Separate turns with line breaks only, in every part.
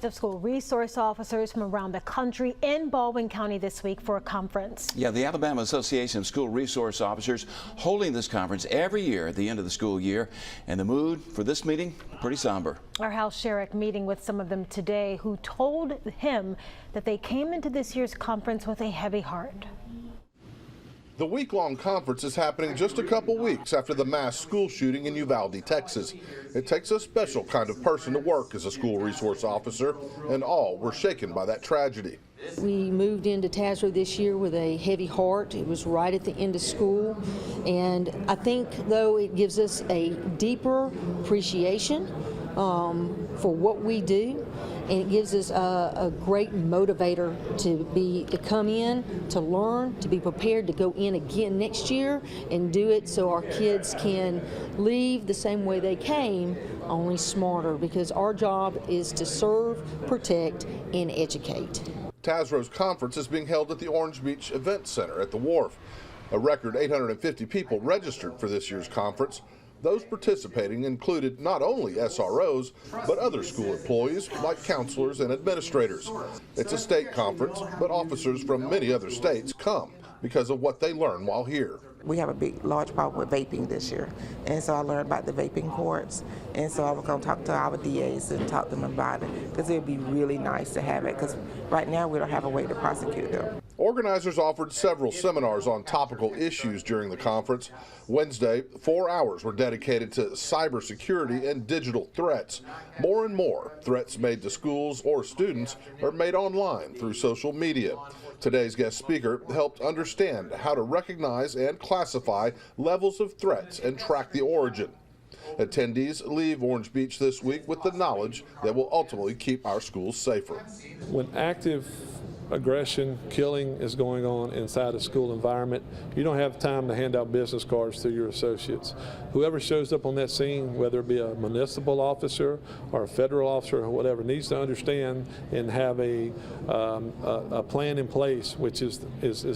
Of school resource officers from around the country in Baldwin County this week for a conference.
Yeah, the Alabama Association of School Resource Officers holding this conference every year at the end of the school year, and the mood for this meeting pretty somber.
Our Hal Sherrick meeting with some of them today who told him that they came into this year's conference with a heavy heart.
The week-long conference is happening just a couple weeks after the mass school shooting in Uvalde, Texas. It takes a special kind of person to work as a school resource officer, and all were shaken by that tragedy.
We moved into Tazewell this year with a heavy heart. It was right at the end of school, and I think, though, it gives us a deeper appreciation for what we do, and it gives us a great motivator to come in, to learn, to be prepared to go in again next year and do it so our kids can leave the same way they came, only smarter, because our job is to serve, protect, and educate.
Tazewell's conference is being held at the Orange Beach Event Center at the Wharf. A record 850 people registered for this year's conference. Those participating included not only SROs, but other school employees like counselors and administrators. It's a state conference, but officers from many other states come because of what they learn while here.
We have a large problem with vaping this year, and so I learned about the vaping courts, and so I was going to talk to our DAs and talk to them about it, because it would be really nice to have it, because right now we don't have a way to prosecute them.
Organizers offered several seminars on topical issues during the conference. Wednesday, 4 hours were dedicated to cybersecurity and digital threats. More and more threats made to schools or students are made online through social media. Today's guest speaker helped understand how to recognize and classify levels of threats and track the origin. Attendees leave Orange Beach this week with the knowledge that will ultimately keep our schools safer.
When active aggression, killing is going on inside a school environment, you don't have time to hand out business cards to your associates. Whoever shows up on that scene, whether it be a municipal officer or a federal officer or whatever, needs to understand and have a plan in place, which is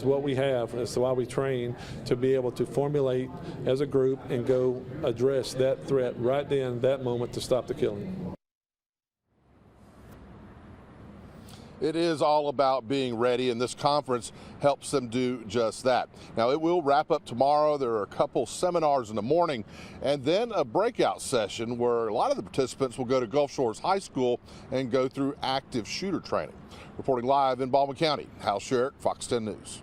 what we have. That's why we train, to be able to formulate as a group and go address that threat right then, that moment, to stop the killing.
It is all about being ready, and this conference helps them do just that. Now, it will wrap up tomorrow. There are a couple seminars in the morning, and then a breakout session where a lot of the participants will go to Gulf Shores High School and go through active shooter training. Reporting live in Baldwin County, Hal Sherrick, Fox 10 News.